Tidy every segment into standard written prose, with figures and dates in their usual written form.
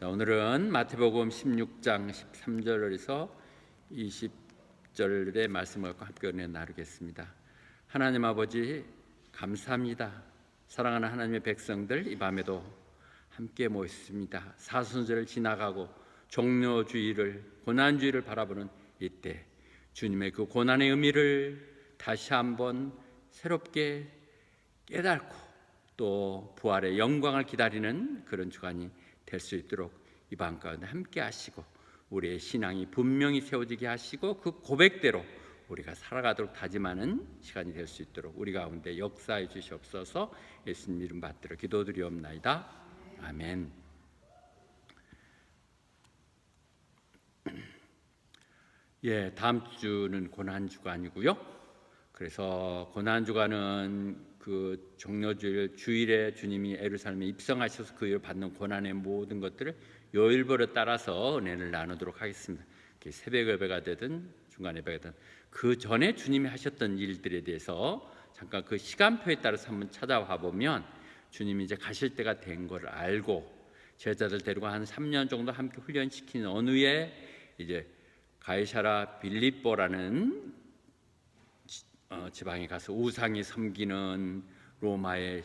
자, 오늘은 마태복음 16장 13절에서 20절의 말씀을 갖고 함께 은혜 나누겠습니다. 하나님 아버지 감사합니다. 사랑하는 하나님의 백성들, 이 밤에도 함께 모였습니다. 사순절을 지나가고 종료주의를, 고난주의를 바라보는 이때 주님의 그 고난의 의미를 다시 한번 새롭게 깨닫고 또 부활의 영광을 기다리는 그런 주간이 될 수 있도록 이 밤 가운데 함께 하시고 우리의 신앙이 분명히 세워지게 하시고 그 고백대로 우리가 살아가도록 다짐하는 시간이 될 수 있도록 우리 가운데 역사해 주시옵소서. 예수님 이름 받들어 기도드리옵나이다. 아멘. 예, 다음 주는 고난주간이고요. 그래서 고난주간은 그 종료주일 주일에 주님이 예루살렘에 입성하셔서 그 일을 받는 고난의 모든 것들을 요일별로 따라서 은혜를 나누도록 하겠습니다. 새벽 예배가 되든 중간 예배가 되든 그 전에 주님이 하셨던 일들에 대해서 잠깐 그 시간표에 따라서 한번 찾아와 보면 주님이 이제 가실 때가 된 걸 알고 제자들 데리고 한 3년 정도 함께 훈련시킨 어느 후에 이제 가이사라 빌립보라는 지방에 가서 우상이 섬기는 로마의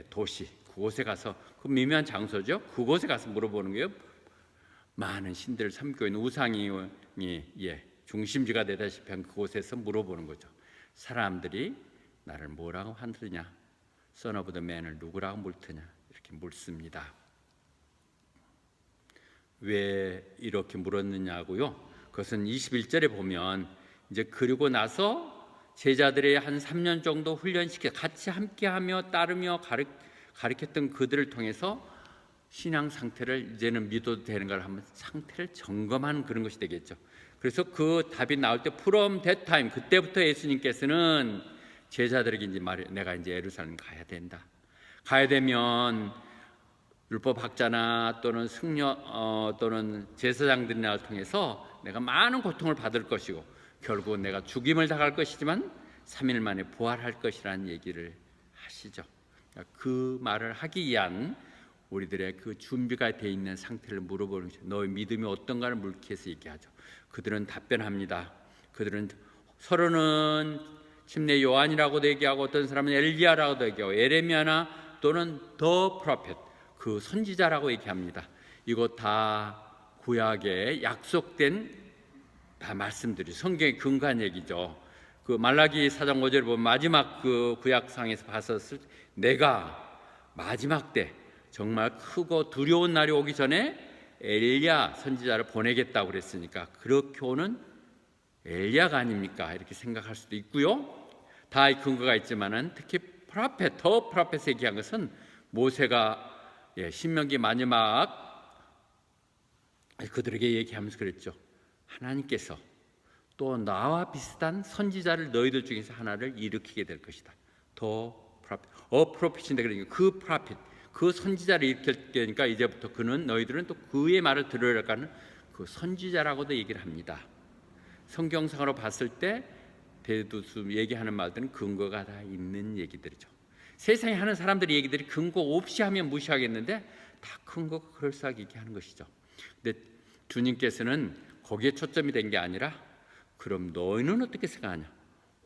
도시, 그곳에 가서 그 미묘한 장소죠. 그곳에 가서 물어보는 거예요. 많은 신들을 섬기고 있는 우상이 중심지가 되다시피 한 그곳에서 물어보는 거죠. 사람들이 나를 뭐라고 하느냐, Son of the Man을 누구라고 물더냐, 이렇게 묻습니다. 왜 이렇게 물었느냐고요? 그것은 21절에 보면 이제 그리고 나서 제자들의 한 3년 정도 훈련시켜 같이 함께하며 따르며 가르쳤던 그들을 통해서 신앙 상태를 이제는 믿어도 되는 걸 한번 상태를 점검하는 그런 것이 되겠죠. 그래서 그 답이 나올 때 from that time, 그때부터 예수님께서는 제자들에게 이제 내가 이제 예루살렘 가야 된다. 가야 되면 율법학자나 또는 승려 또는 제사장들이나 통해서 내가 많은 고통을 받을 것이고 결국 내가 죽임을 당할 것이지만 3일 만에 부활할 것이라는 얘기를 하시죠. 그 말을 하기 위한 우리들의 그 준비가 돼 있는 상태를 물어보는 거죠. 너의 믿음이 어떤가를 묻기 위해서 얘기하죠. 그들은 답변합니다. 그들은 서로는 침례 요한이라고도 얘기하고 어떤 사람은 엘리야라고도 얘기하고 예레미야나 또는 더 프로펫, 그 선지자라고 얘기합니다. 이거 다 구약에 약속된 다 말씀들이 성경에 근거한 얘기죠. 그 말라기 4장 5절을 보면 마지막 그 구약상에서 봤었을 때 내가 마지막 때 정말 크고 두려운 날이 오기 전에 엘리야 선지자를 보내겠다고 그랬으니까 그렇게 오는 엘리야가 아닙니까? 이렇게 생각할 수도 있고요. 다 근거가 있지만은 특히 프로페트, 더 프로페트에 얘기한 것은 모세가 신명기 마지막 그들에게 얘기하면서 그랬죠. 하나님께서 또 나와 비슷한 선지자를 너희들 중에서 하나를 일으키게 될 것이다. 더 프로핏, 프로핏인데 그러니까 그 프로핏, 그 선지자를 일으킬 때니까 이제부터 그는 너희들은 또 그의 말을 들으려고 하는 그 선지자라고도 얘기를 합니다. 성경상으로 봤을 때 대두수 얘기하는 말들은 근거가 다 있는 얘기들이죠. 세상에 하는 사람들의 얘기들이 근거 없이 하면 무시하겠는데 다 근거가 그럴싸하게 얘기하는 것이죠. 근데 주님께서는 거기에 초점이 된 게 아니라 그럼 너희는 어떻게 생각하냐?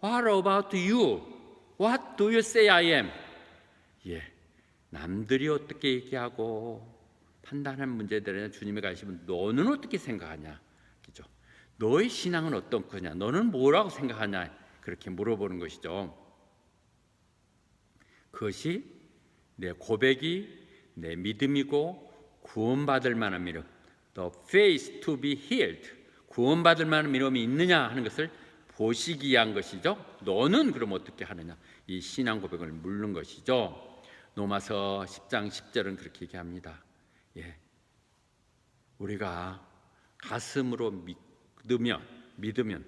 What about you? What do you say I am? 남들이 어떻게 얘기하고 판단하는 문제들에 주님이 가시면 너는 어떻게 생각하냐? 그죠? 너의 신앙은 어떤 거냐? 너는 뭐라고 생각하냐? 그렇게 물어보는 것이죠. 그것이 내 고백이 내 믿음이고 구원받을 만한 믿음, the faith to be healed, 구원받을 만한 믿음이 있느냐 하는 것을 보시기 위한 것이죠. 너는 그럼 어떻게 하느냐? 이 신앙 고백을 묻는 것이죠. 로마서 10장 10절은 그렇게 얘기합니다. 우리가 가슴으로 믿으면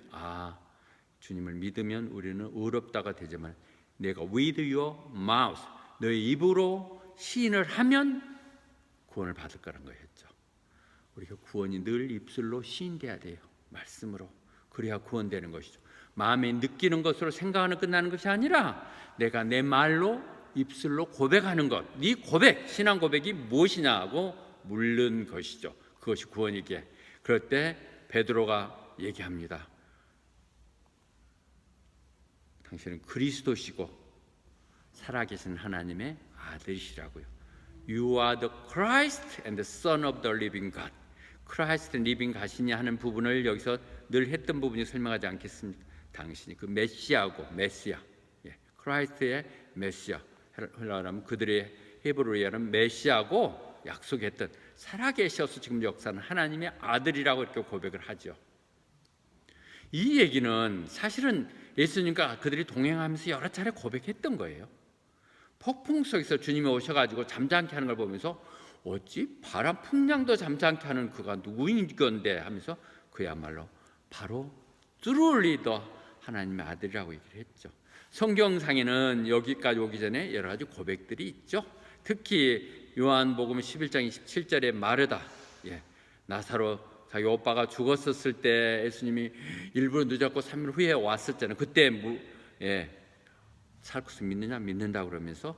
주님을 믿으면 우리는 의롭다가 되지만 내가 with your mouth, 너의 입으로 시인을 하면 구원을 받을 거라는 거였죠. 우리가 구원이 늘 입술로 시인돼야 돼요. 말씀으로. 그래야 구원되는 것이죠. 마음에 느끼는 것으로 생각하는 끝나는 것이 아니라 내가 내 말로 입술로 고백하는 것. 네 고백, 신앙 고백이 무엇이냐고 물른 것이죠. 그것이 구원이기에. 그럴 때 베드로가 얘기합니다. 당신은 그리스도시고 살아계신 하나님의 아들이시라고요. You are the Christ and the Son of the living God. Christ living God이니 하는 부분을 여기서 늘 했던 부분이 설명하지 않겠습니까? 당신이 그 메시아고 메시아, 크라이스트의 메시아, 헬라어라면 그들의 히브리어로 얘기하는 메시아고 약속했던 살아계셔서 지금 역사는 하나님의 아들이라고 이렇게 고백을 하죠. 이 얘기는 사실은 예수님과 그들이 동행하면서 여러 차례 고백했던 거예요. 폭풍 속에서 주님이 오셔가지고 잠잠케 하는 걸 보면서 어찌 바람 풍랑도 잠잠케 하는 그가 누구인 건데 하면서 그야말로 바로 truly the 하나님의 아들이라고 얘기를 했죠. 성경상에는 여기까지 오기 전에 여러 가지 고백들이 있죠. 특히 요한복음 11장 27절에 마르다, 나사로 자기 오빠가 죽었었을 때 예수님이 일부러 늦었고 3일 후에 왔었잖아요. 그때 살구스 믿느냐? 믿는다 그러면서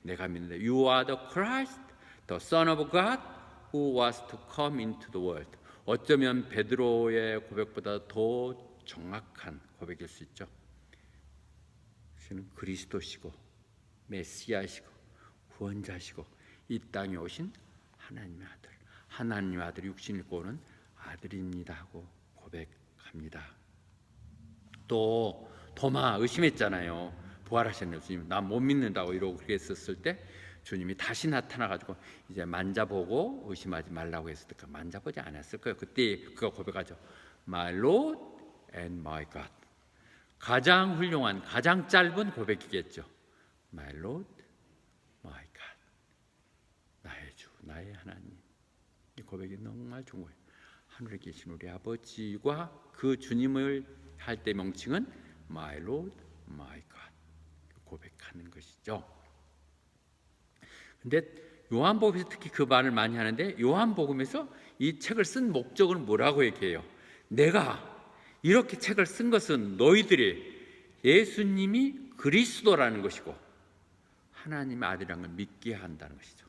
내가 믿는다. You are the Christ, the Son of God, who was to come into the world. 어쩌면 베드로의 고백보다 더 정확한 고백일 수 있죠. 그는 그리스도시고 메시아시고 구원자시고 이 땅에 오신 하나님의 아들, 하나님의 아들이 육신을 입고 오는 아들입니다 하고 고백합니다. 또 도마 의심했잖아요. 부활하신 예수님 나 못 믿는다고 이러고 그랬었을 때 주님이 다시 나타나가지고 이제 만져보고 의심하지 말라고 했을 때 만져보지 않았을 거예요. 그때 그가 고백하죠. My Lord and my God. 가장 훌륭한, 가장 짧은 고백이겠죠. My Lord, my God. 나의 주, 나의 하나님. 이 고백이 정말 좋은 거예요. 하늘에 계신 우리 아버지와 그 주님을 할 때 명칭은 My Lord, my God. 고백하는 것이죠. 근데 요한복음에서 특히 그 말을 많이 하는데 요한복음에서 이 책을 쓴 목적은 뭐라고 얘기해요? 내가 이렇게 책을 쓴 것은 너희들이 예수님이 그리스도라는 것이고 하나님의 아들이라는 걸 믿게 한다는 것이죠.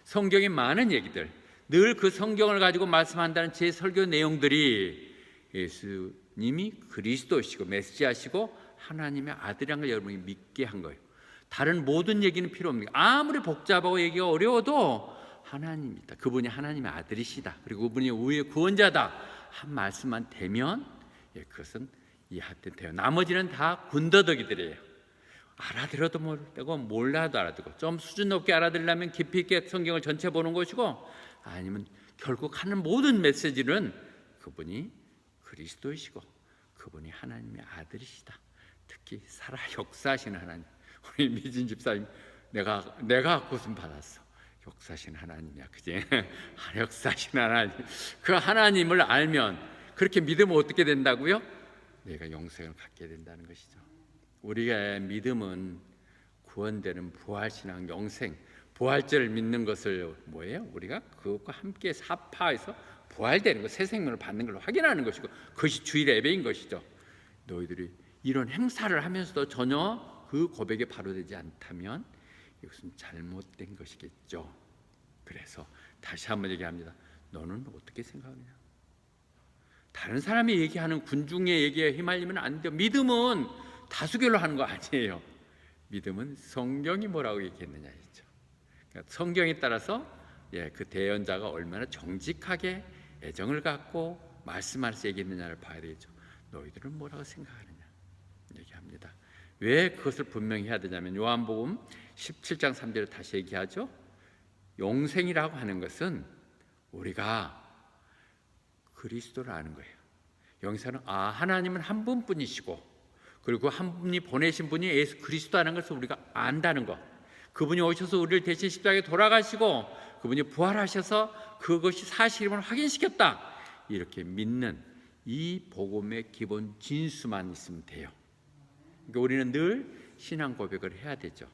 성경의 많은 얘기들, 늘 그 성경을 가지고 말씀한다는 제 설교 내용들이 예수님이 그리스도시고 메시아시고 하나님의 아들이라는 걸 여러분이 믿게 한 거예요. 다른 모든 얘기는 필요 없는 거예요. 아무리 복잡하고 얘기가 어려워도 하나님이다. 그분이 하나님의 아들이시다. 그리고 그분이 우리의 구원자다. 한 말씀만 되면 그것은 이해하면 돼요. 나머지는 다 군더더기들이에요. 알아들어도 모르고 몰라도 알아듣고 좀 수준 높게 알아들으려면 깊이 있게 성경을 전체 보는 것이고 아니면 결국 하는 모든 메시지는 그분이 그리스도이시고 그분이 하나님의 아들이시다. 특히 살아 역사하시는 하나님. 우리 미진 집사님 내가 구원 받았어. 역사하시는 하나님이야, 그지? 역사하시는 하나님. 그 하나님을 알면 그렇게 믿으면 어떻게 된다고요? 내가 영생을 갖게 된다는 것이죠. 우리의 믿음은 구원되는 부활신앙, 영생, 부활절을 믿는 것을 뭐예요? 우리가 그것과 함께 사파해서 부활되는 것, 새 생명을 받는 걸 확인하는 것이고 그것이 주일 예배인 것이죠. 너희들이 이런 행사를 하면서도 전혀 그 고백에 바로되지 않다면 이것은 잘못된 것이겠죠. 그래서 다시 한번 얘기합니다. 너는 어떻게 생각하느냐? 다른 사람이 얘기하는 군중의 얘기에 휘말리면 안 돼요. 믿음은 다수결로 하는 거 아니에요. 믿음은 성경이 뭐라고 얘기했느냐이죠. 그러니까 성경에 따라서 그 대언자가 얼마나 정직하게 애정을 갖고 말씀하면서 얘기했느냐를 봐야 되죠. 너희들은 뭐라고 생각하느냐 얘기합니다. 왜 그것을 분명히 해야 되냐면 요한복음 17장 3절에 다시 얘기하죠. 영생이라고 하는 것은 우리가 그리스도를 아는 거예요. 영생은 하나님은 한 분뿐이시고 그리고 한 분이 보내신 분이 예수 그리스도라는 것을 우리가 안다는 것. 그분이 오셔서 우리를 대신 십자가에 돌아가시고 그분이 부활하셔서 그것이 사실임을 확인시켰다. 이렇게 믿는 이 복음의 기본 진수만 있으면 돼요. 그러니까 우리는 늘 신앙 고백을 해야 되죠.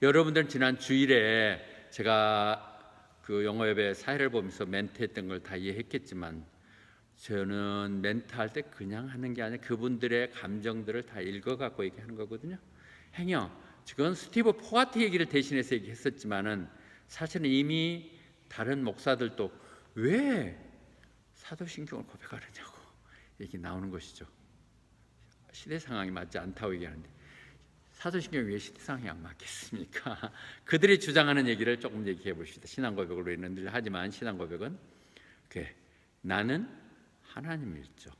여러분들은 지난 주일에 제가 그 영어 예배 사회를 보면서 멘트했던 걸 다 이해했겠지만 저는 멘트할 때 그냥 하는 게 아니라 그분들의 감정들을 다 읽어갖고 얘기하는 거거든요. 행여 지금 스티브 포가티 얘기를 대신해서 얘기했었지만은 사실은 이미 다른 목사들도 왜 사도신경을 고백하느냐고 얘기 나오는 것이죠. 시대 상황이 맞지 않다고 얘기하는데 사도신경이 왜 시대 상황이 안 맞겠습니까? 그들이 주장하는 얘기를 조금 얘기해 봅시다. 신앙 고백을 우리는 늘 하지만 신앙 고백은 나는 하나님 일죠.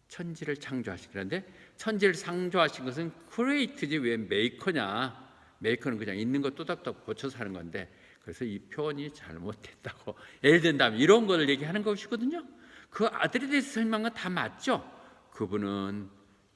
천지를 창조하신, 그런데 천지를 창조하신 것은 크리에이트지 왜 메이커냐? 메이커는 그냥 있는 거 또닥또닥 고쳐서 하는 건데, 그래서 이 표현이 잘못됐다고 예를 든다면 이런 걸 얘기하는 것이거든요. 그 아들에 대해서 설명은 다 맞죠. 그분은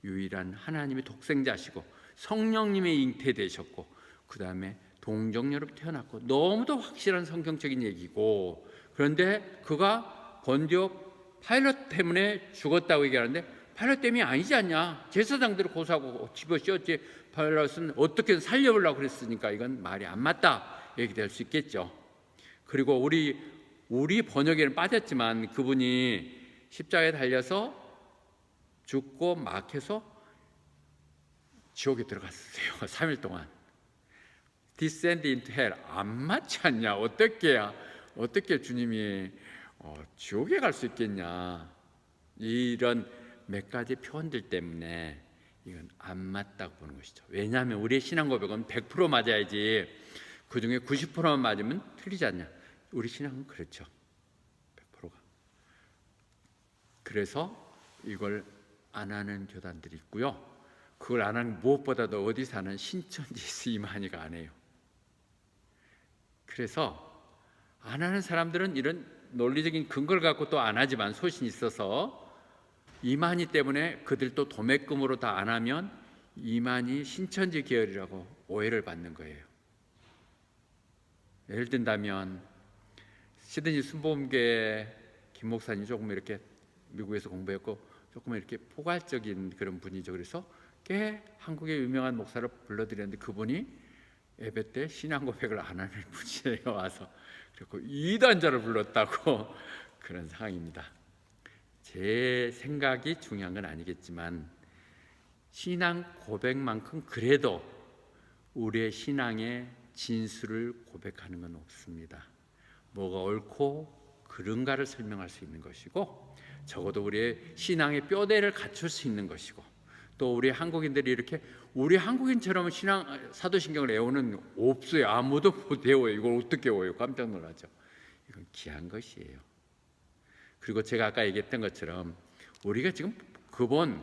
유일한 하나님의 독생자시고 성령님의 잉태되셨고 그 다음에 동정녀로 태어났고, 너무도 확실한 성경적인 얘기고, 그런데 그가 본디오 파일럿 때문에 죽었다고 얘기하는데 파일럿 때문이 아니지 않냐? 제사장들을 고소하고 집어씌웠지 파일럿은 어떻게든 살려보려고 그랬으니까 이건 말이 안 맞다 얘기될 수 있겠죠. 그리고 우리 번역에는 빠졌지만 그분이 십자가에 달려서 죽고 막혀서 지옥에 들어갔어요. 3일 동안. Descend into hell. 안 맞지 않냐? 어떻게 주님이 지옥에 갈 수 있겠냐? 이런 몇 가지 표현들 때문에 이건 안 맞다고 보는 것이죠. 왜냐하면 우리의 신앙 고백은 100% 맞아야지 그 중에 90%만 맞으면 틀리지 않냐? 우리 신앙은 그렇죠. 100%가. 그래서 이걸 안 하는 교단들이 있고요. 그걸 안 하는 무엇보다도 어디 사는 신천지에서 이만희가 안 해요. 그래서 안 하는 사람들은 이런 논리적인 근거를 갖고 또 안 하지만 소신이 있어서 이만희 때문에 그들도 도매금으로 다 안 하면 이만희 신천지 계열이라고 오해를 받는 거예요. 예를 든다면 시드니 순복음교회 김 목사님 조금 이렇게 미국에서 공부했고 조금 이렇게 포괄적인 그런 분이죠. 그래서 꽤 한국의 유명한 목사를 불러드렸는데 그분이 예배 때 신앙 고백을 안 하는 분이에요. 와서 그리고 이단자를 불렀다고 그런 상황입니다. 제 생각이 중요한 건 아니겠지만 신앙 고백만큼 그래도 우리의 신앙의 진수를 고백하는 건 없습니다. 뭐가 옳고 그른가를 설명할 수 있는 것이고, 적어도 우리의 신앙의 뼈대를 갖출 수 있는 것이고, 또 우리 한국인들이 이렇게 우리 한국인처럼 신앙 사도신경을 외우는 없어요. 아무도 못 외워요. 이걸 어떻게 외워요? 깜짝 놀라죠. 이건 귀한 것이에요. 그리고 제가 아까 얘기했던 것처럼 우리가 지금 그분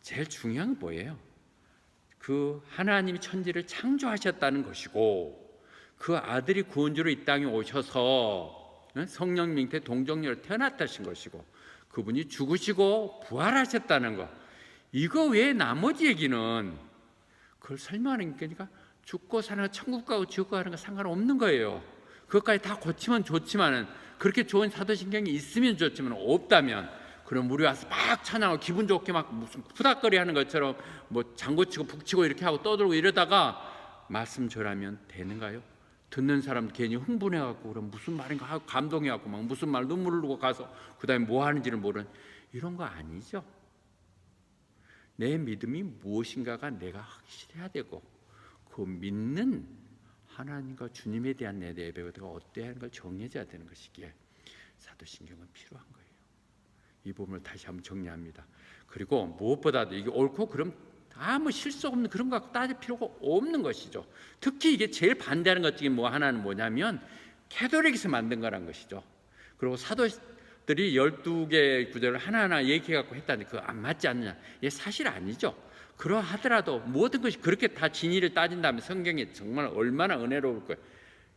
제일 중요한 건 뭐예요? 그 하나님이 천지를 창조하셨다는 것이고 그 아들이 구원주로 이 땅에 오셔서 성령 잉태 동정녀로 태어났다신 것이고 그분이 죽으시고 부활하셨다는 것, 이거 외에 나머지 얘기는 그걸 설명하는 거니까 죽고 사는 천국 가고 지옥 가는 거 상관없는 거예요. 그것까지 다 고치면 좋지만은, 그렇게 좋은 사도신경이 있으면 좋지만 없다면 그럼 우리 와서 막 찬양하고 기분 좋게 막 무슨 푸닥거리 하는 것처럼 뭐 장구치고 북치고 이렇게 하고 떠들고 이러다가 말씀 전하면 되는가요? 듣는 사람 괜히 흥분해갖고 그럼 무슨 말인가 하고 감동해갖고 막 무슨 말 눈물 흘리고 가서 그 다음에 뭐 하는지를 모르는 이런 거 아니죠. 내 믿음이 무엇인가가 내가 확실해야 되고 그 믿는 하나님과 주님에 대한 내 예배가 어때야 하는 걸 정해져야 되는 것이기에 사도신경은 필요한 거예요. 이 부분을 다시 한번 정리합니다. 그리고 무엇보다도 이게 옳고 그럼 아무 실수 없는 그런 거 갖고 따질 필요가 없는 것이죠. 특히 이게 제일 반대하는 것 중에 뭐 하나는 뭐냐면 캐톨릭에서 만든 거란 것이죠. 그리고 사도들이 12개의 구절을 하나하나 얘기해갖고 했다는데 그거 안 맞지 않느냐? 이게 사실 아니죠. 그러하더라도 모든 것이 그렇게 다 진리를 따진다면 성경이 정말 얼마나 은혜로울 거예요.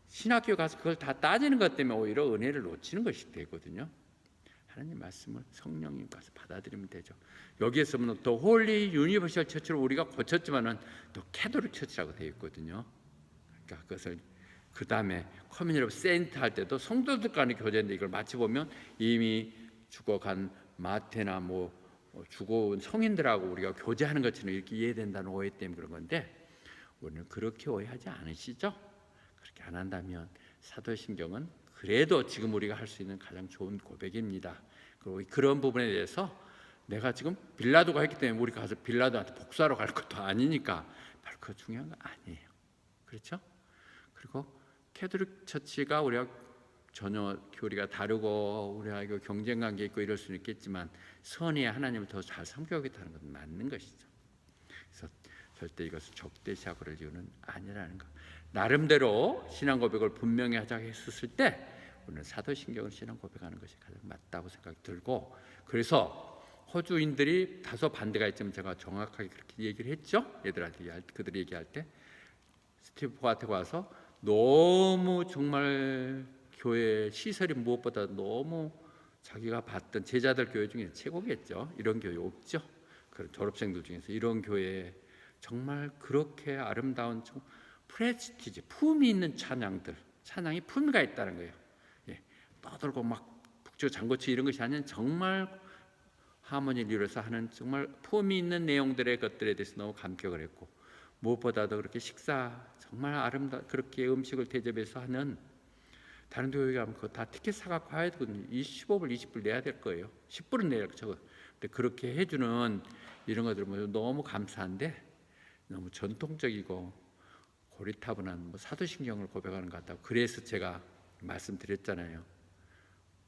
신학교 가서 그걸 다 따지는 것 때문에 오히려 은혜를 놓치는 것이 되거든요. 하나님 말씀을 성령님 가서 받아들이면 되죠. 여기에서 보면 또 홀리 유니버셜 처치로 우리가 고쳤지만은 또 캐톨릭 처치라고 되어 있거든요. 그러니까 그것을 그 다음에 커뮤니티 오브 세인트 할 때도 성도들 간의 교제인데 이걸 마치 보면 이미 죽어간 마태나 뭐 죽어온 성인들하고 우리가 교제하는 것처럼 이렇게 이해된다는 오해 때문에 그런 건데 우리는 그렇게 오해하지 않으시죠? 그렇게 안 한다면 사도신경은 그래도 지금 우리가 할 수 있는 가장 좋은 고백입니다. 그리고 그런 부분에 대해서 내가 지금 빌라도가 했기 때문에 우리 가서 빌라도한테 복수하러 갈 것도 아니니까 별로 그거 중요한 거 아니에요. 그렇죠? 그리고 캐톨릭 처치가 우리가 전혀 교리가 다르고 우리하고 경쟁 관계 있고 이럴 수는 있겠지만 선의 하나님을 더 잘 섬겨야겠다는 건 맞는 것이죠. 그래서 절대 이것을 적대시하고 그럴 이유는 아니라는 것. 나름대로 신앙 고백을 분명히 하자고 했었을 때 우리는 사도신경을 신앙 고백하는 것이 가장 맞다고 생각이 들고, 그래서 호주인들이 다소 반대가 있지만 제가 정확하게 그렇게 얘기를 했죠. 얘들한테 그들이 얘기할 때 스티브 포한테 와서 너무 정말 교회 시설이 무엇보다 너무 자기가 봤던 제자들 교회 중에 최고겠죠. 이런 교회 없죠. 그 졸업생들 중에서 이런 교회에 정말 그렇게 아름다운 프레스티지, 품이 있는 찬양이 품위가 있다는 거예요. 예, 떠들고 막 북조 장구치 이런 것이 아닌 정말 하모니를 이루어서 하는 정말 품이 있는 내용들의 것들에 대해서 너무 감격을 했고, 무엇보다도 그렇게 정말 그렇게 음식을 대접해서 하는, 다른 교회 가면 그거 다 티켓 사갖고 가야 되거든요. 15불 20불 내야 될 거예요. 10불은 내야 저거. 근데 그렇게 해주는 이런 것들 너무 감사한데, 너무 전통적이고 고리타분한 사도신경을 고백하는 것 같다고. 그래서 제가 말씀드렸잖아요.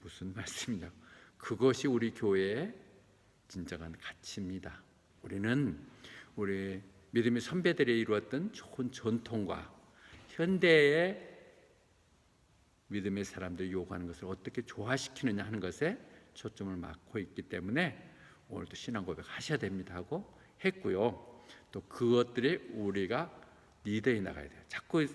무슨 말씀이냐? 그것이 우리 교회의 진정한 가치입니다. 우리는 우리 믿음의 선배들이 이루었던 좋은 전통과 현대의 믿음의 사람들이 요구하는 것을 어떻게 조화시키느냐 하는 것에 초점을 맞고 있기 때문에 오늘도 신앙 고백 하셔야 됩니다 하고 했고요. 또 그것들이 우리가 리더에 나가야 돼요. 자꾸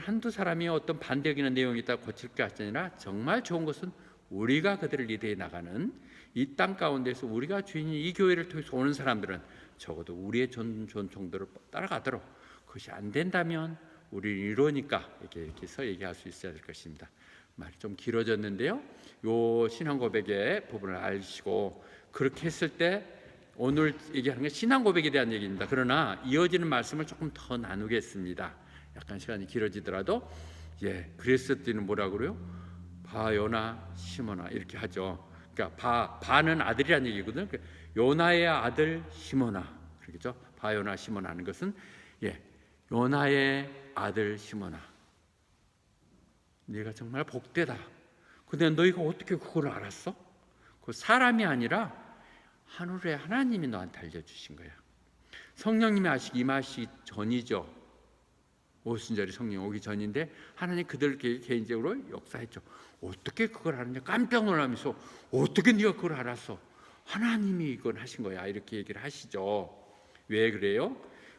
한두 사람이 어떤 반대적인 내용이 있다고 고칠 게 아니라 정말 좋은 것은 우리가 그들을 리더에 나가는, 이 땅 가운데서 우리가 주인인 이 교회를 통해서 오는 사람들은 적어도 우리의 전통들을 따라가도록, 그것이 안 된다면 우리는 이러니까 이렇게 해서 얘기할 수 있어야 될 것입니다. 말이 좀 길어졌는데요, 요 신앙 고백의 부분을 아시고 그렇게 했을 때 오늘 얘기하는 건 신앙 고백에 대한 얘기입니다. 그러나 이어지는 말씀을 조금 더 나누겠습니다. 약간 시간이 길어지더라도, 그리스도인은 뭐라 그래요? 바요나 시모나 이렇게 하죠. 그러니까 바는 아들이란 얘기거든요. 요나의 아들 시모나, 그렇죠? 바요나 시모나 하는 것은 요나의 아들 시모나, 네가 정말 복되다. 근데 너희가 어떻게 그걸 알았어? 그 사람이 아니라 하늘의 하나님이 너한테 알려주신 거야. 성령님이 임하시기 전이죠. 오순절이 성령 오기 전인데 하나님 그들 개인적으로 역사했죠. 어떻게 그걸 아느냐? 깜짝 놀라면서 어떻게 네가 그걸 알았어? 하나님이 이걸 하신 거야. 이렇게 얘기를 하시죠. 왜 그래요?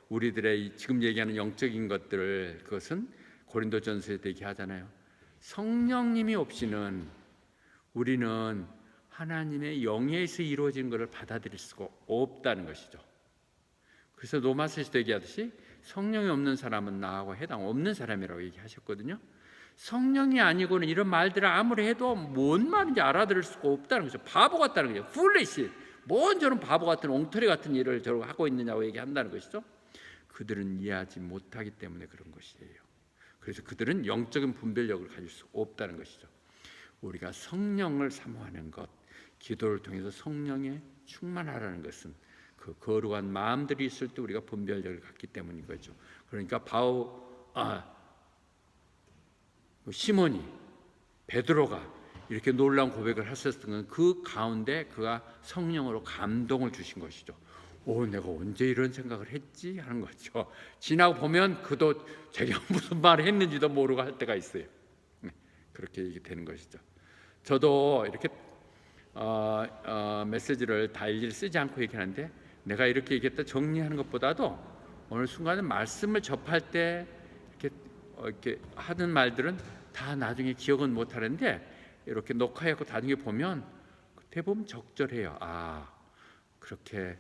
우리들의 지금 얘기하는 영적인 것들을, 그것은 고린도전서에도 얘기하잖아요. 성령님이 없이는 우리는 하나님의 영에서 이루어진 것을 받아들일 수가 없다는 것이죠. 그래서 로마서에서도 얘기하듯이 성령이 없는 사람은 나하고 해당 없는 사람이라고 얘기하셨거든요. 성령이 아니고는 이런 말들을 아무리 해도 뭔 말인지 알아들을 수가 없다는 거죠. 바보 같다는 거죠. 풀리시. 뭔 저런 바보 같은 엉터리 같은 일을 저러고 하고 있느냐고 얘기한다는 것이죠. 그들은 이해하지 못하기 때문에 그런 것이에요. 그래서 그들은 영적인 분별력을 가질 수 없다는 것이죠. 우리가 성령을 사모하는 것, 기도를 통해서 성령에 충만하라는 것은 그 거룩한 마음들이 있을 때 우리가 분별력을 갖기 때문인 거죠. 그러니까 시몬이, 베드로가 이렇게 놀라운 고백을 했었던 건 그 가운데 그가 성령으로 감동을 주신 것이죠. 내가 언제 이런 생각을 했지 하는 거죠. 지나고 보면 그도 제가 무슨 말을 했는지도 모르고 할 때가 있어요. 그렇게 되는 것이죠. 저도 이렇게 메시지를 다 일일이 쓰지 않고 얘기하는데, 내가 이렇게 얘기했다 정리하는 것보다도 오늘 순간에 말씀을 접할 때 이렇게 하는 말들은 다 나중에 기억은 못 하는데, 이렇게 녹화해서 나중에 보면 대부분 적절해요. 그렇게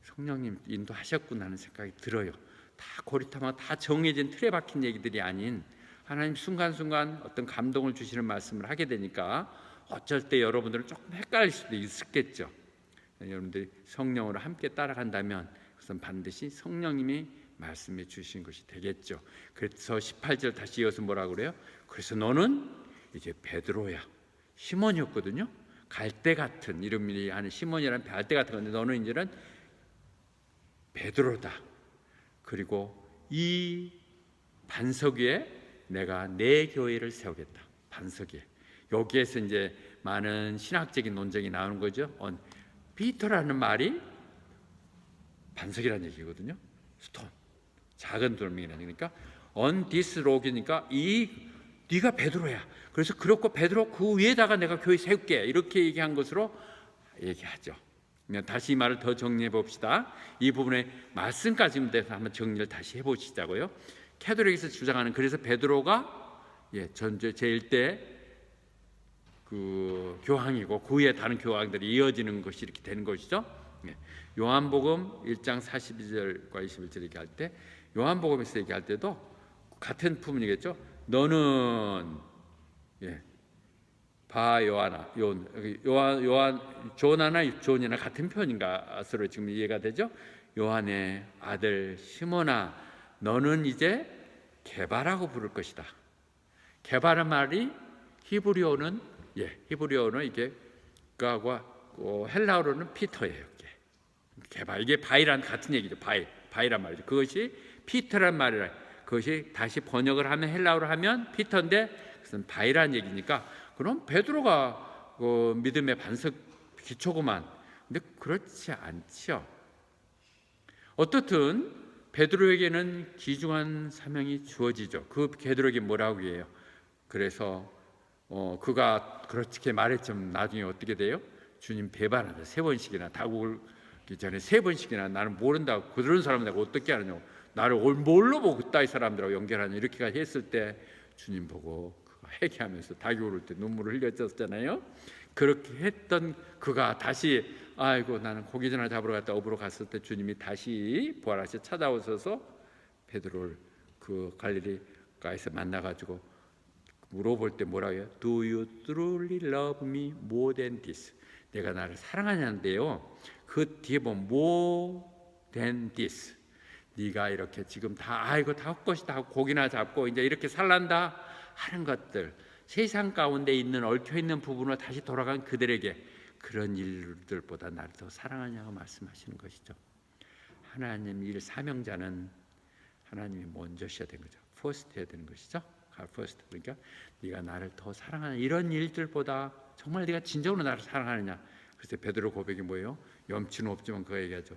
성령님 인도하셨구나 하는 생각이 들어요. 다 고리타만 다 정해진 틀에 박힌 얘기들이 아닌 하나님 순간순간 어떤 감동을 주시는 말씀을 하게 되니까 어쩔 때 여러분들은 조금 헷갈릴 수도 있겠죠. 여러분들이 성령으로 함께 따라간다면 그것은 반드시 성령님이 말씀해 주신 것이 되겠죠. 그래서 18절 다시 이어서 뭐라고 그래요? 그래서 너는 이제 베드로야. 시몬이었거든요. 갈대 같은 이름이 하는 시몬이라는 갈대 같은 건데, 너는 이제는 베드로다. 그리고 이 반석 위에 내가 내 교회를 세우겠다. 반석에. 여기에서 이제 많은 신학적인 논쟁이 나오는 거죠. 피터라는 말이 반석이라는 얘기거든요. 스톤, 작은 돌멩이라는 얘기니까 on this rock이니까 네가 베드로야. 그래서 그렇고 베드로 그 위에다가 내가 교회 세울게. 이렇게 얘기한 것으로 얘기하죠. 다시 이 말을 더 정리해 봅시다. 이 부분의 말씀까지 대해서 한번 정리를 다시 해보시자고요. 캐톨릭에서 주장하는 그래서 베드로가 전제 제1대 그 교황이고 그 위에 다른 교황들이 이어지는 것이 이렇게 되는 것이죠. 요한복음 1장 42절과 21절 얘기할 때 요한복음에서 얘기할 때도 같은 부분이겠죠. 너는 바 요하나 요한 조나나 존이나 같은 표현인가 서로 지금 이해가 되죠. 요한의 아들 시몬아 너는 이제 게바라고 부를 것이다. 게바란 말이 히브리어는 이게 그거와 헬라어로는 피터예요. 게바 이게 바이란 같은 얘기죠. 바이란 말이죠. 그것이 피터란 말이라. 그것이 다시 번역을 하면 헬라어로 하면 피터인데 그것은 바이란 얘기니까 그럼 베드로가 믿음의 반석 기초구만. 근데 그렇지 않죠. 어떻든 베드로에게는 귀중한 사명이 주어지죠. 그 베드로에게 뭐라고 해요? 그래서 그가 그렇게 말했지만 나중에 어떻게 돼요? 주님 배반한다. 3번씩이나 다국을 전에 3번씩이나 나는 모른다고 그런 사람들하고 어떻게 하느냐고 나를 뭘로 보고 그따위 사람들하고 연결하냐 이렇게 했을 때 주님 보고 그거 회개하면서 닭이 오를 때 눈물을 흘렸었잖아요. 그렇게 했던 그가 다시 아이고 나는 고기전을 잡으러 갔다 업으로 갔을 때 주님이 다시 부활하셔 찾아오셔서 베드로를 그 갈릴리가에서 만나가지고 물어볼 때 뭐라고 해요? Do you truly love me more than this? 내가 나를 사랑하냐는데요. 그 뒤에 보면 more than this. 네가 이렇게 지금 다 다 헛것이 다 고기나 잡고 이제 이렇게 살란다 하는 것들 세상 가운데 있는 얽혀있는 부분으로 다시 돌아간 그들에게 그런 일들보다 나를 더 사랑하냐고 말씀하시는 것이죠. 하나님 일 사명자는 하나님이 먼저셔야 되는 거죠. 퍼스트 해야 되는 것이죠. 퍼스트. 그러니까 네가 나를 더 사랑하는 이런 일들보다 정말 네가 진정으로 나를 사랑하느냐. 그래서 베드로 고백이 뭐예요? 염치는 없지만 그거 얘기하죠.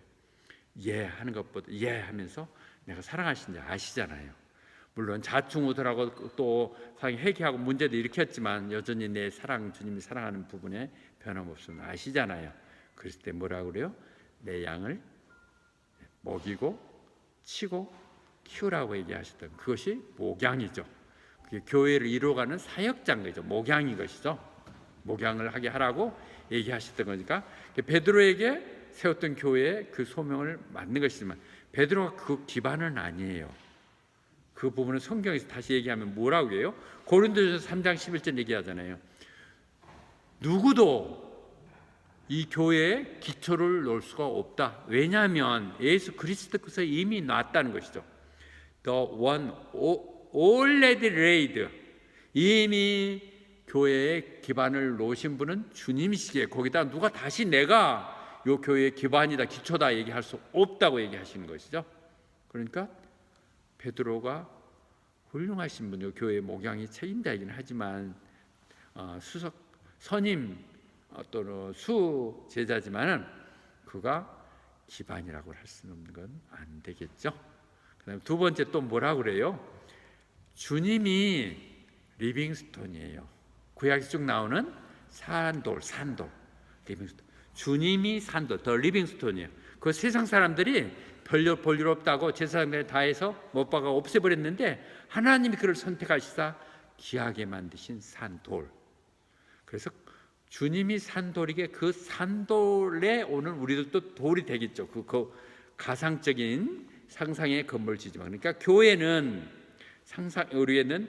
하는 것보다 하면서 내가 사랑하신지 아시잖아요. 물론 자충우돌하고 또 회개하고 문제도 일으켰지만 여전히 내 사랑 주님이 사랑하는 부분에 변함없음을 아시잖아요. 그랬을 때 뭐라고 그래요? 내 양을 먹이고 치고 키우라고 얘기하셨던 그것이 목양이죠. 그게 교회를 이루어가는 사역자인 거죠. 목양인 것이죠. 목양을 하게 하라고 얘기하셨던 거니까 베드로에게 세웠던 교회의 그 소명을 맡는 것이지만 베드로가 그 기반은 아니에요. 그 부분은 성경에서 다시 얘기하면 뭐라고 해요? 고린도전서 3장 11절 얘기하잖아요. 누구도 이 교회의 기초를 놓을 수가 없다. 왜냐하면 예수 그리스도께서 이미 놨다는 것이죠. The one already laid. 이미 교회의 기반을 놓으신 분은 주님이시기에 거기다 누가 다시 내가 이 교회의 기반이다 기초다 얘기할 수 없다고 얘기하시는 것이죠. 그러니까 베드로가 훌륭하신 분이요 교회의 목양이 책임자이긴 하지만 수석 선임 또는 수 제자지만은 그가 기반이라고 할 수는 없는 건 안 되겠죠. 그다음에 두 번째 또 뭐라고 그래요? 주님이 리빙스톤이에요. 구약에 쭉 나오는 산돌 리빙스톤. 주님이 산돌, 더 리빙스톤이에요. 그 세상 사람들이 볼 일 없다고 제사장들이 다 해서 못 박아 없애버렸는데 하나님이 그를 선택하시사 귀하게 만드신 산돌. 그래서 주님이 산돌이게 그 산돌에 오늘 우리들도 돌이 되겠죠. 그 가상적인 상상의 건물지지만 그러니까 교회는 우리에는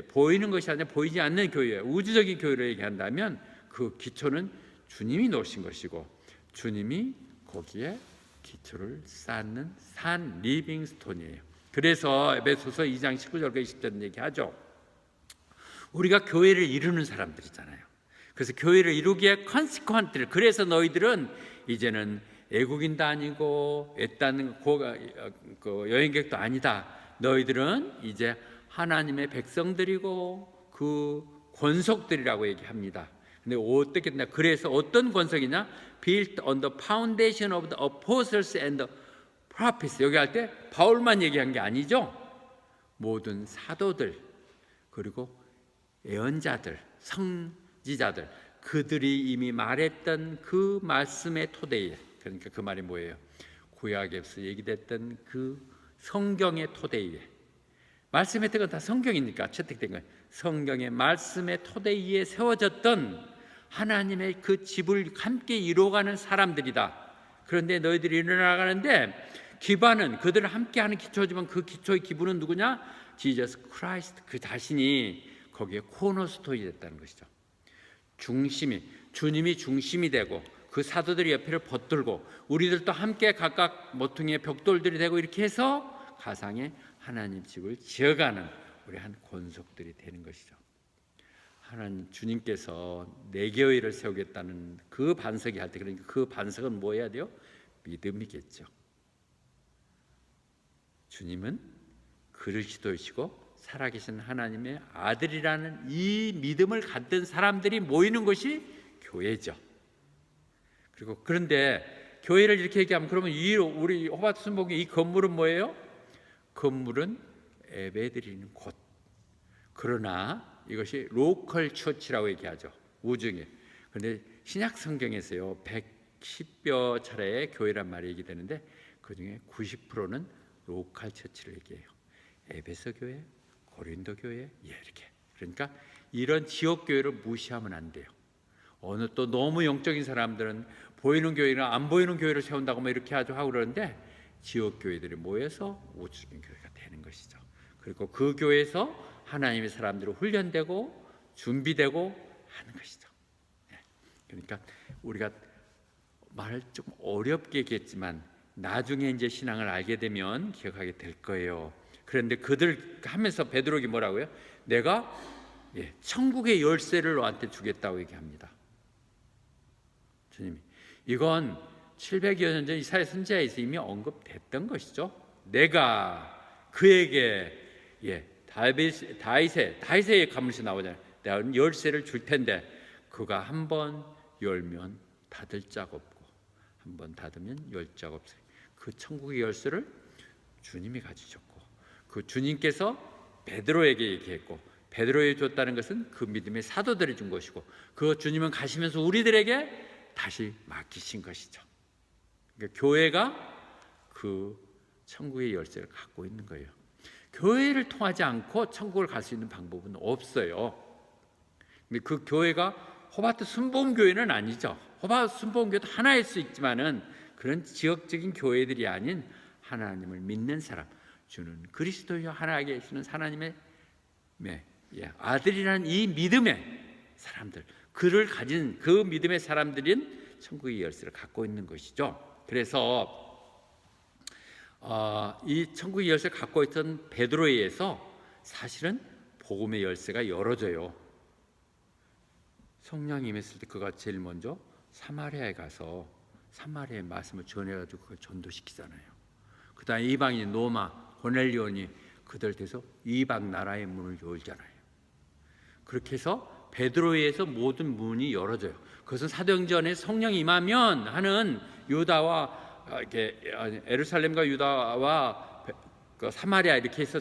보이는 것이 아니라 보이지 않는 교회예요. 우주적인 교회를 얘기한다면 그 기초는 주님이 놓으신 것이고 주님이 거기에 기초를 쌓는 산 리빙스톤이에요. 그래서 에베소서 2장 19절과 20절은 얘기하죠. 우리가 교회를 이루는 사람들이잖아요. 그래서 교회를 이루기에 컨시퀀트를 그래서 너희들은 이제는 애국인도 아니고 외딴 여행객도 아니다. 너희들은 이제 하나님의 백성들이고 그 권속들이라고 얘기합니다. 근데 어떻게 되냐? 그래서 어떤 권속이냐? Built on the foundation of the apostles and the prophets. 여기 할 때 바울만 얘기한 게 아니죠. 모든 사도들 그리고 예언자들, 선지자들, 그들이 이미 말했던 그 말씀의 토대에, 그러니까 그 말이 뭐예요? 구약에서 얘기됐던 그 성경의 토대 위에, 말씀의 뜻은 다 성경이니까 채택된 거예요. 성경의 말씀의 토대 위에 세워졌던 하나님의 그 집을 함께 이루어가는 사람들이다. 그런데 너희들이 일어나가는데 기반은 그들을 함께하는 기초지만 그 기초의 기본은 누구냐? 지저스 크라이스트, 그 자신이 거기에 코너스톤이 됐다는 것이죠. 중심이, 주님이 중심이 되고 그 사도들이 옆에를 붙들고 우리들도 함께 각각 모퉁이의 벽돌들이 되고 이렇게 해서 가상의 하나님 집을 지어가는 우리 한 권속들이 되는 것이죠. 하나님 주님께서 내 교회를 세우겠다는 그 반석이 할 때, 그러니까 그 반석은 뭐 해야 돼요? 믿음이겠죠. 주님은 그리스도이시고 살아계신 하나님의 아들이라는 이 믿음을 갖던 사람들이 모이는 것이 교회죠. 그리고 그런데 교회를 이렇게 얘기하면 그러면 우리 호바트 순복의 이 건물은 뭐예요? 건물은 예배드리는 곳. 그러나 이것이 로컬 처치라고 얘기하죠. 우중에. 그런데 신약 성경에서요 110여 차례의 교회란 말이 얘기되는데 그중에 90%는 로컬 처치를 얘기해요. 에베소 교회, 고린도 교회, 이렇게. 그러니까 이런 지역 교회를 무시하면 안 돼요. 어느 또 너무 영적인 사람들은 보이는 교회나 안 보이는 교회를 세운다고 뭐 이렇게 하고 그러는데 지역 교회들이 모여서 우주적인 교회가 되는 것이죠. 그리고 그 교회에서 하나님의 사람들이 훈련되고 준비되고 하는 것이죠. 그러니까 우리가 말을 좀 어렵게 얘기했지만 나중에 이제 신앙을 알게 되면 기억하게 될 거예요. 그런데 그들 하면서 베드로가 뭐라고요? 내가 천국의 열쇠를 너한테 주겠다고 얘기합니다. 주님이 이건 700여 년 전 이사야 선지자에서 이미 언급됐던 것이죠. 내가 그에게 다윗의 가문에서 나오잖아요. 내가 열쇠를 줄 텐데 그가 한 번 열면 닫을 자가 없고 한 번 닫으면 열 자가 없어요. 그 천국의 열쇠를 주님이 가지셨고 그 주님께서 베드로에게 얘기했고 베드로에게 줬다는 것은 그 믿음의 사도들이 준 것이고 그 주님은 가시면서 우리들에게 다시 맡기신 것이죠. 그러니까 교회가 그 천국의 열쇠를 갖고 있는 거예요. 교회를 통하지 않고 천국을 갈 수 있는 방법은 없어요. 근데 그 교회가 호바트 순복음교회는 아니죠. 호바트 순복음교회도 하나일 수 있지만은 그런 지역적인 교회들이 아닌 하나님을 믿는 사람, 주는 그리스도여 하나 계시는 하나님의 아들이라는 이 믿음의 사람들, 그를 가진 그 믿음의 사람들인 천국의 열쇠를 갖고 있는 것이죠. 그래서 이 천국의 열쇠를 갖고 있던 베드로에 의해서 사실은 복음의 열쇠가 열어져요. 성령이 임했을 때 그가 제일 먼저 사마리아에 가서 사마리아의 말씀을 전해가지고 그걸 전도시키잖아요. 그 다음에 이방인 노마, 고넬리온이 그들 대해서 이방 나라의 문을 열잖아요. 그렇게 해서 베드로에 의해서 모든 문이 열어져요. 그것은 사도행전에 성령이 임하면 하는 유다와 예루살렘과 유다와 사마리아 이렇게 해서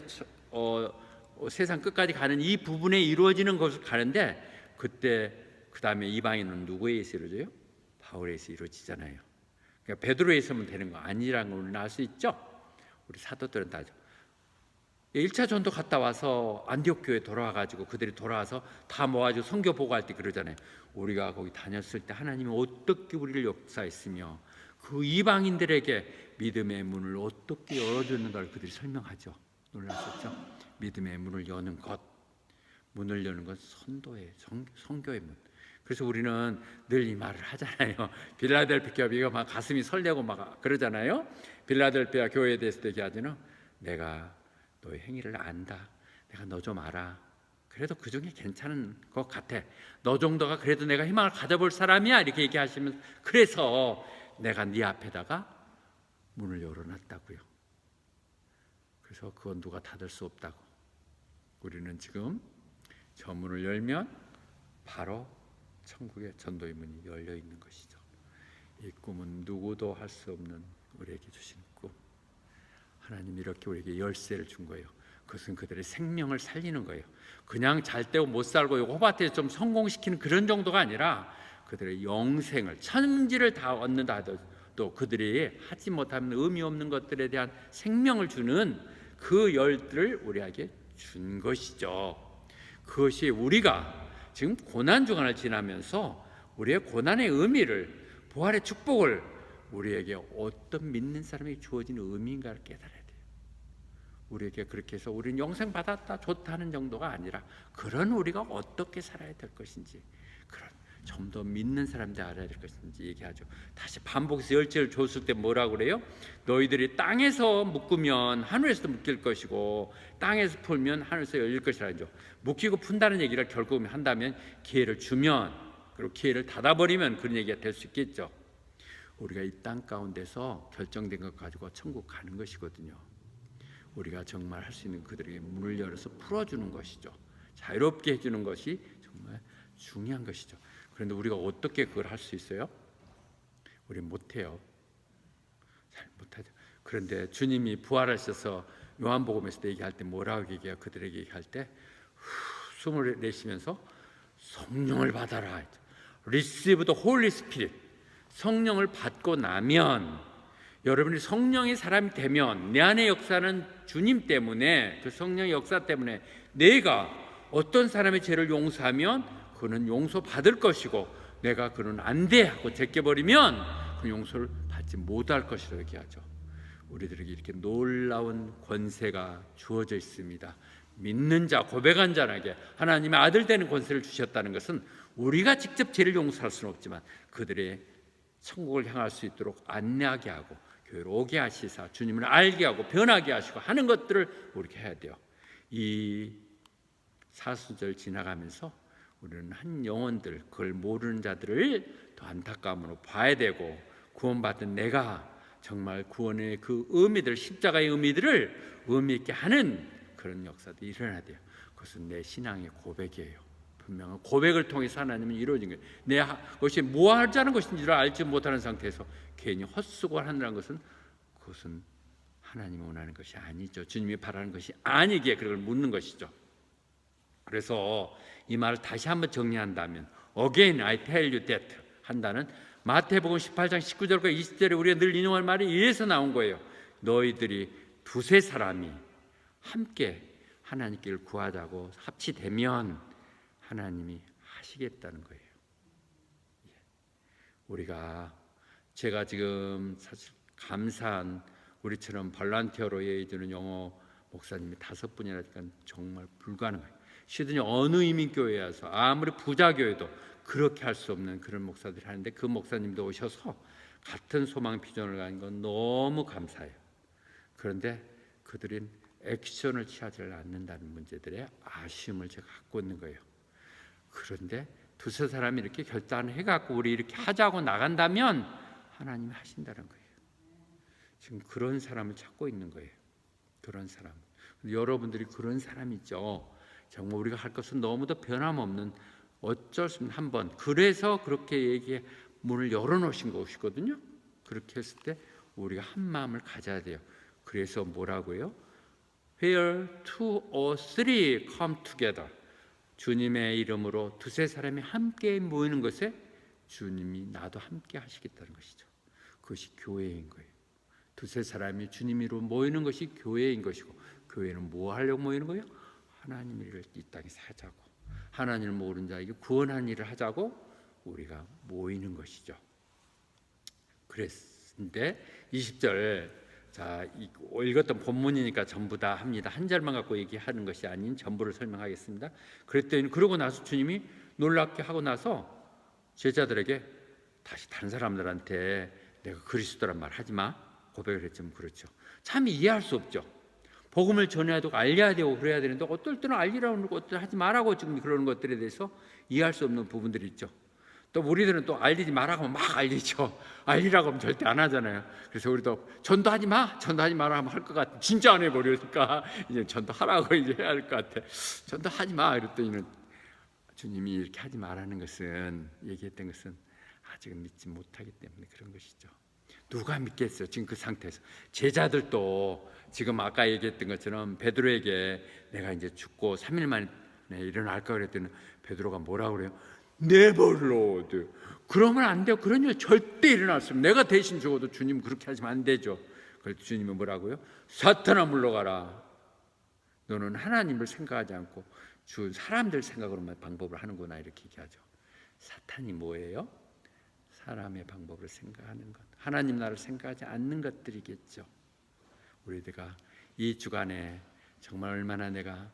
세상 끝까지 가는 이 부분에 이루어지는 것을 가는데 그때 그 다음에 이방인은 누구에 의해서 이루어져요? 바울에 의해서 이루어지잖아요. 그러니까 베드로에 의해서만 되는 거 아니라는 걸 우리는 알 수 있죠. 우리 사도들은 다 1차 전도 갔다 와서 안디옥 교회 돌아와가지고 그들이 돌아와서 다 모아가지고 선교 보고할 때 그러잖아요. 우리가 거기 다녔을 때 하나님이 어떻게 우리를 역사했으며 그 이방인들에게 믿음의 문을 어떻게 열어주는가를 그들이 설명하죠. 놀랐었죠. 믿음의 문을 여는 것, 문을 여는 건 선도의 선교의 문. 그래서 우리는 늘 이 말을 하잖아요. 빌라델피아 교회가 막 가슴이 설레고 막 그러잖아요. 빌라델피아 교회에 대해서 얘기하지는 내가 너의 행위를 안다. 내가 너 좀 알아. 그래도 그 중에 괜찮은 것 같아. 너 정도가 그래도 내가 희망을 가져볼 사람이야. 이렇게 얘기하시면서 그래서 내가 네 앞에다가 문을 열어놨다고요. 그래서 그건 누가 닫을 수 없다고. 우리는 지금 저 문을 열면 바로 천국의 전도의 문이 열려 있는 것이죠. 이 꿈은 누구도 할 수 없는 우리에게 주신 꿈. 하나님이 이렇게 우리에게 열쇠를 준 거예요. 그것은 그들의 생명을 살리는 거예요. 그냥 잘 때고 못 살고 호밭에 좀 성공시키는 그런 정도가 아니라 그들의 영생을, 천지를 다 얻는다 하더라도 그들이 하지 못하면 의미 없는 것들에 대한 생명을 주는 그 열들을 우리에게 준 것이죠. 그것이 우리가 지금 고난주간을 지나면서 우리의 고난의 의미를, 부활의 축복을 우리에게 어떤 믿는 사람에게 주어진 의미인가를 깨달아야 돼요. 우리에게 그렇게 해서 우리는 영생 받았다 좋다는 정도가 아니라 그런 우리가 어떻게 살아야 될 것인지, 그런 좀 더 믿는 사람들 알아야 될 것인지 얘기하죠. 다시 반복해서 열쇠를 줬을 때 뭐라고 그래요? 너희들이 땅에서 묶으면 하늘에서도 묶일 것이고 땅에서 풀면 하늘에서 열릴 것이라 하죠. 묶이고 푼다는 얘기를 결국 한다면 기회를 주면, 그리고 기회를 닫아버리면 그런 얘기가 될 수 있겠죠. 우리가 이 땅 가운데서 결정된 것 가지고 천국 가는 것이거든요. 우리가 정말 할 수 있는 그들에게 문을 열어서 풀어주는 것이죠. 자유롭게 해주는 것이 정말 중요한 것이죠. 그런데 우리가 어떻게 그걸 할 수 있어요? 우리 못해요. 잘 못하죠. 그런데 주님이 부활하셔서 요한복음에서 얘기할 때 뭐라고 얘기해요? 그들에게 얘기할 때 숨을 내쉬면서 성령을 받아라. Receive the Holy Spirit. 성령을 받고 나면, 여러분이 성령의 사람이 되면 내 안의 역사는 주님 때문에, 그 성령의 역사 때문에 내가 어떤 사람의 죄를 용서하면 그는 용서받을 것이고, 내가 그는 안 돼 하고 제껴버리면 그 용서를 받지 못할 것이라고 얘기하죠. 우리들에게 이렇게 놀라운 권세가 주어져 있습니다. 믿는 자, 고백한 자에게 하나님의 아들 되는 권세를 주셨다는 것은 우리가 직접 죄를 용서할 수는 없지만 그들의 천국을 향할 수 있도록 안내하게 하고 교회로 오게 하시사 주님을 알게 하고 변하게 하시고 하는 것들을 우리가 해야 돼요. 이 사순절 지나가면서 우리는 한 영혼들, 그걸 모르는 자들을 더 안타까움으로 봐야 되고, 구원받은 내가 정말 구원의 그 의미들, 십자가의 의미들을 의미 있게 하는 그런 역사도 일어나야 돼요. 그것은 내 신앙의 고백이에요. 분명한 고백을 통해서 하나님은 이루어진 거예요. 내 것이 뭐 하자는 것인지를 알지 못하는 상태에서 괜히 헛수고를 한다는 것은, 그것은 하나님이 원하는 것이 아니죠. 주님이 바라는 것이 아니기에 그걸 묻는 것이죠. 그래서 이 말을 다시 한번 정리한다면 Again I tell you that 한다는 마태복음 18장 19절과 20절에 우리가 늘 인용할 말이 이래서 나온 거예요. 너희들이 두세 사람이 함께 하나님께를 구하자고 합치되면 하나님이 하시겠다는 거예요. 우리가, 제가 지금 사실 감사한 우리처럼 볼런티어로 예해주는 영어 목사님이 5분이라니까 정말 불가능해요. 시드니 어느 이민교회에 와서 아무리 부자교회도 그렇게 할 수 없는 그런 목사들이 하는데, 그 목사님도 오셔서 같은 소망 비전을 가진 건 너무 감사해요. 그런데 그들은 액션을 취하지 않는다는 문제들의 아쉬움을 제가 갖고 있는 거예요. 그런데 두세 사람이 이렇게 결단을 해갖고 우리 이렇게 하자고 나간다면 하나님이 하신다는 거예요. 지금 그런 사람을 찾고 있는 거예요. 그런 사람. 여러분들이 그런 사람이죠. 정말 우리가 할 것은 너무도 변함없는, 어쩔 수 없는 한번, 그래서 그렇게 얘기해 문을 열어놓으신 것이거든요. 그렇게 했을 때 우리가 한 마음을 가져야 돼요. 그래서 뭐라고요? Where two or three come together, 주님의 이름으로 두세 사람이 함께 모이는 것에 주님이 나도 함께 하시겠다는 것이죠. 그것이 교회인 거예요. 두세 사람이 주님 이름으로 모이는 것이 교회인 것이고, 교회는 뭐 하려고 모이는 거예요? 하나님 일을 이 땅에서 하자고, 하나님을 모르는 자에게 구원하는 일을 하자고 우리가 모이는 것이죠. 그랬는데 20절, 자, 읽었던 본문이니까 전부 다 합니다. 한 절만 갖고 얘기하는 것이 아닌 전부를 설명하겠습니다. 그랬더니 그러고 나서 주님이 놀랍게 하고 나서 제자들에게 다시 다른 사람들한테 내가 그리스도란 말 하지 마 고백을 했지만, 그렇죠. 참 이해할 수 없죠. 복음을 전해야 되고 알려야 되고 그래야 되는데 어떨 때는 알리라고 그러고 어떨 때는 하지 말라고 지금 그러는 것들에 대해서 이해할 수 없는 부분들이 있죠. 또 우리들은 또 알리지 말라고 하면 막 알리죠. 알리라고 하면 절대 안 하잖아요. 그래서 우리도 전도하지 마, 전도하지 마라 하면 할 것 같아. 진짜 안 해버리니까 이제 전도하라고 이제 해야 할 것 같아. 전도하지 마 이랬더니는 주님이 이렇게 하지 말라는 것은, 얘기했던 것은 아직은 믿지 못하기 때문에 그런 것이죠. 누가 믿겠어요? 지금 그 상태에서. 제자들도 지금 아까 얘기했던 것처럼 베드로에게 내가 이제 죽고 3일 만에 일어날까 그랬더니 베드로가 뭐라고 그래요? Never Lord. 그러면 안 돼요. 그런 일 절대 일어날 수 없어요. 내가 대신 죽어도 주님 그렇게 하시면 안 되죠. 그래서 주님은 뭐라고요? 사탄아 물러가라. 너는 하나님을 생각하지 않고 사람들 생각으로만 방법을 하는구나, 이렇게 얘기하죠. 사탄이 뭐예요? 사람의 방법을 생각하는 것, 하나님 나라를 생각하지 않는 것들이겠죠. 우리가 이 주간에 정말 얼마나 내가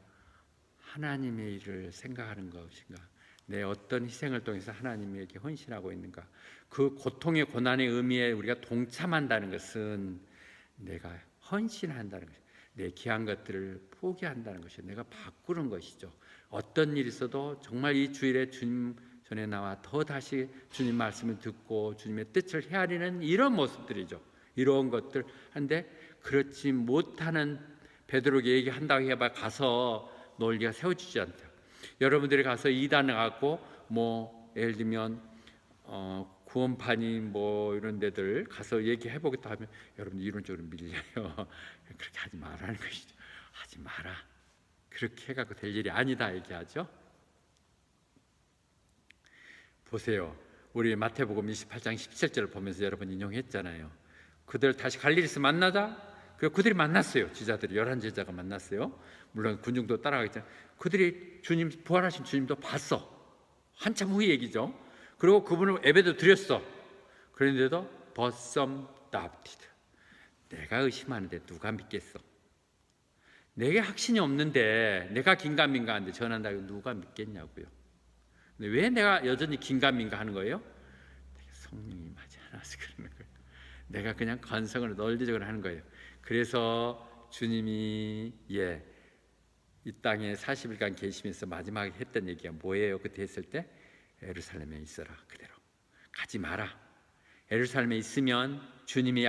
하나님의 일을 생각하는 것인가, 내 어떤 희생을 통해서 하나님에게 헌신하고 있는가, 그 고통의 고난의 의미에 우리가 동참한다는 것은 내가 헌신한다는 것이죠. 내 귀한 것들을 포기한다는 것이죠. 내가 바꾸는 것이죠. 어떤 일이 있어도 정말 이 주일에 주님 전에 나와 더 다시 주님 말씀을 듣고 주님의 뜻을 헤아리는 이런 모습들이죠. 이런 것들 한데, 그렇지 못하는 베드로에게 얘기한다고 해봐 가서 논리가 세워지지 않다. 여러분들이 가서 이단을 갖고 뭐 예를 들면 구원판이 뭐 이런 데들 가서 얘기해 보겠다 하면 여러분 이론적으로 밀려요. 그렇게 하지 말라는 것이죠. 하지 마라. 그렇게 해갖고 될 일이 아니다 얘기하죠. 보세요. 우리 마태복음 28장 17절을 보면서 여러분 인용했잖아요. 그들 다시 갈릴리에서 만나자. 그리고 그들이 만났어요. 제자들이 11제자가 만났어요. 물론 군중도 따라가겠지만 그들이 주님, 부활하신 주님도 봤어. 한참 후 얘기죠. 그리고 그분을 예배도 드렸어. 그런데도 but some doubted. 내가 의심하는데 누가 믿겠어? 내게 확신이 없는데, 내가 긴가민가한데 전한다고 누가 믿겠냐고요. 근데 왜 내가 여전히 긴가민가 하는 거예요? 성령이 임하지 않아서 그러는 거예요. 내가 그냥 건성으로 논리적으로 하는 거예요. 그래서 주님이 이 땅에 40일간 계시면서 마지막에 했던 얘기가 뭐예요? 그때 했을 때 예루살렘에 있어라. 그대로 가지 마라. 예루살렘에 있으면 주님이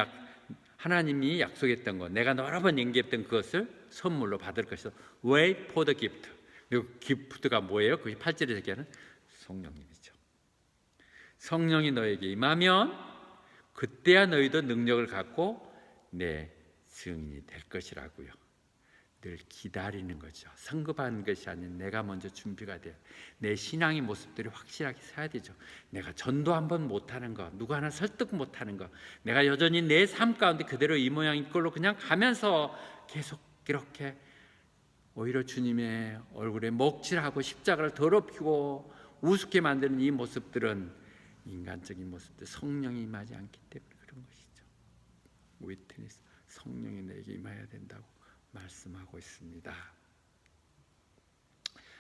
하나님이 약속했던 것, 내가 여러 번 얘기했던 그것을 선물로 받을 것이다. Wait for the gift. 그리고 기프트가 뭐예요? 그게 8절에 얘기하는 성령님이죠. 성령이 너에게 임하면 그때야 너희도 능력을 갖고 내 증인이 될 것이라고요. 늘 기다리는 거죠. 성급한 것이 아닌 내가 먼저 준비가 돼요. 내 신앙의 모습들이 확실하게 서야 되죠. 내가 전도 한번 못하는 거, 누구 하나 설득 못하는 거, 내가 여전히 내 삶 가운데 그대로 이 모양 이꼴로 그냥 가면서 계속 이렇게 오히려 주님의 얼굴에 먹칠하고 십자가를 더럽히고 우습게 만드는 이 모습들은 인간적인 모습들, 성령이 임하지 않기 때문에 그런 것이죠. 위트니스, 성령이 내게 임해야 된다고 말씀하고 있습니다.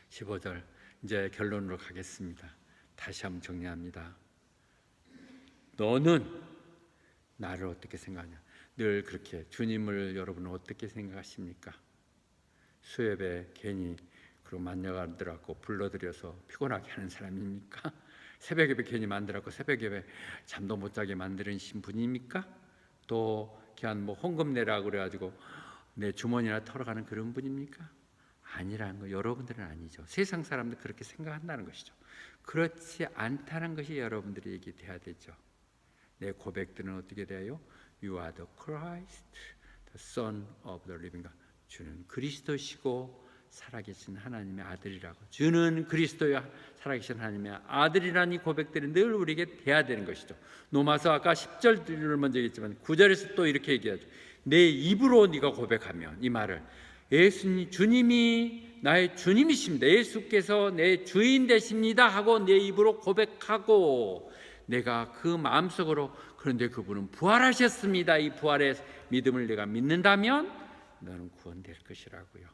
15절 이제 결론으로 가겠습니다. 다시 한번 정리합니다. 너는 나를 어떻게 생각하냐? 늘 그렇게 주님을 여러분은 어떻게 생각하십니까? 수협에 괜히 그리고 만나들었고 불러들여서 피곤하게 하는 사람입니까? 새벽 예배 괜히 만들었고 새벽 예배 잠도 못 자게 만드신 분입니까? 또 그냥 뭐 헌금 내라 그래가지고 내 주머니나 털어가는 그런 분입니까? 아니라는 거. 여러분들은 아니죠. 세상 사람들 그렇게 생각한다는 것이죠. 그렇지 않다는 것이 여러분들의 얘기 돼야 되죠. 내 고백들은 어떻게 돼요? You are the Christ, the Son of the Living God. 주는 그리스도시고 살아계신 하나님의 아들이라고. 주는 그리스도야 살아계신 하나님의 아들이라는 이 고백들이 늘 우리에게 돼야 되는 것이죠. 로마서 아까 10절을 먼저 얘기했지만 9절에서 또 이렇게 얘기하죠. 내 입으로 네가 고백하면, 이 말을 예수님, 주님이 나의 주님이십니다, 예수께서 내 주인 되십니다 하고 내 입으로 고백하고 내가 그 마음속으로 그런데 그분은 부활하셨습니다, 이 부활의 믿음을 내가 믿는다면 너는 구원될 것이라고요.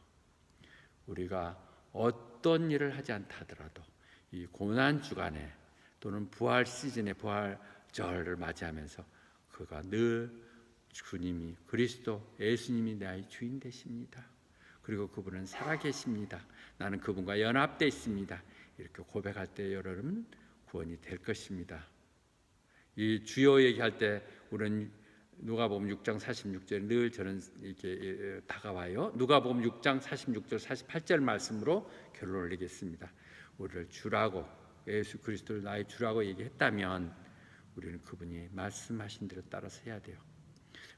우리가 어떤 일을 하지 않다 하더라도 이 고난 주간에 또는 부활 시즌에 부활절을 맞이하면서 그가 늘 주님이 그리스도 예수님이 나의 주인 되십니다. 그리고 그분은 살아계십니다. 나는 그분과 연합되어 있습니다. 이렇게 고백할 때 여러분 구원이 될 것입니다. 이 주여 얘기할 때 우리는 누가복음 6장 46절 늘 저는 이렇게 다가와요. 누가복음 6장 46절 48절 말씀으로 결론을 내겠습니다. 우리를 주라고, 예수 그리스도를 나의 주라고 얘기했다면 우리는 그분이 말씀하신 대로 따라서 해야 돼요.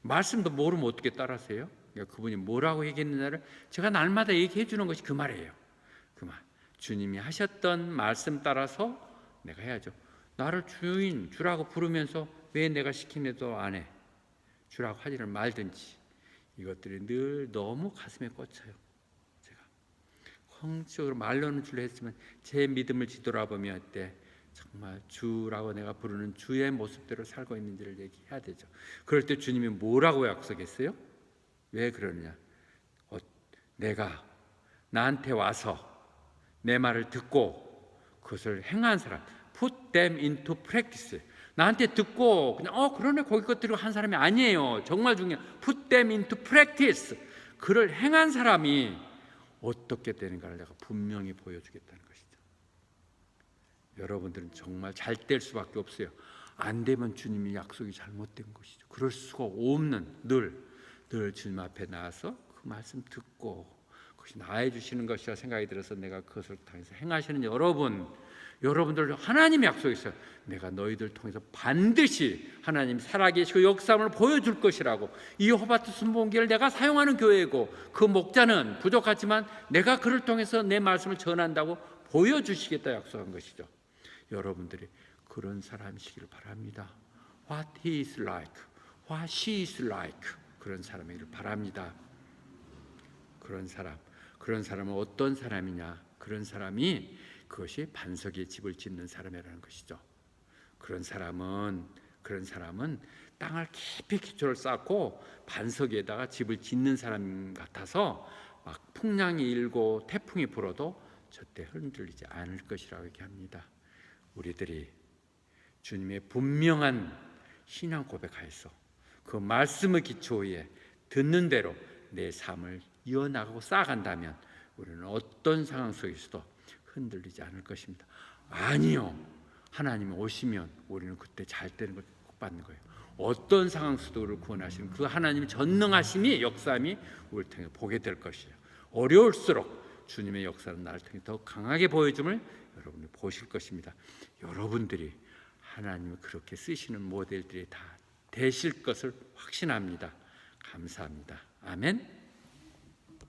말씀도 모르면 어떻게 따라서 해요? 그러니까 그분이 뭐라고 얘기했느냐를 제가 날마다 얘기해 주는 것이 그 말이에요. 그 말. 주님이 하셨던 말씀 따라서 내가 해야죠. 나를 주인, 주라고 부르면서 왜 내가 시키면도 안 해? 주라고 하지를 말든지. 이것들이 늘 너무 가슴에 꽂혀요. 제가 형식적으로 말로는 주려 했지만 제 믿음을 뒤돌아보면 때 정말 주라고 내가 부르는 주의 모습대로 살고 있는지를 얘기해야 되죠. 그럴 때 주님이 뭐라고 약속했어요? 왜 그러느냐? 내가 나한테 와서 내 말을 듣고 그것을 행한 사람, put them into practice. 나한테 듣고 그냥 그러네 거기 것들을 한 사람이 아니에요. 정말 중요한 put them into practice. 그를 행한 사람이 어떻게 되는가를 내가 분명히 보여주겠다는 것이죠. 여러분들은 정말 잘 될 수밖에 없어요. 안 되면 주님이 약속이 잘못된 것이죠. 그럴 수가 없는 늘 주님 앞에 나와서 그 말씀 듣고 그것이 나해 주시는 것이라 생각이 들어서 내가 그것을 통해서 행하시는 여러분들 하나님이 약속했어요. 내가 너희들 통해서 반드시 하나님 살아계시고 역사함을 보여줄 것이라고. 이 호바트 순복음교회를 내가 사용하는 교회고 그 목자는 부족하지만 내가 그를 통해서 내 말씀을 전한다고 보여주시겠다 약속한 것이죠. 여러분들이 그런 사람이시길 바랍니다. What he is like, what she is like 그런 사람이길 바랍니다. 그런 사람은 어떤 사람이냐? 그런 사람이 그것이 반석에 집을 짓는 사람이라는 것이죠. 그런 사람은 땅을 깊이 기초를 쌓고 반석 위에다가 집을 짓는 사람 같아서 막 풍랑이 일고 태풍이 불어도 절대 흔들리지 않을 것이라고 얘기합니다. 우리들이 주님의 분명한 신앙 고백하여서 그 말씀의 기초에 듣는 대로 내 삶을 이어나가고 쌓아간다면 우리는 어떤 상황 속에서도 흔들리지 않을 것입니다. 아니요. 하나님이 오시면 우리는 그때 잘 되는 걸 꼭 받는 거예요. 어떤 상황 속도 우리를 구원하시는 그 하나님의 전능하심이 역사함이 우리를 통해 보게 될 것이에요. 어려울수록 주님의 역사는 나를 통해 더 강하게 보여줌을 여러분이 보실 것입니다. 여러분들이 하나님을 그렇게 쓰시는 모델들이 다 되실 것을 확신합니다. 감사합니다. 아멘.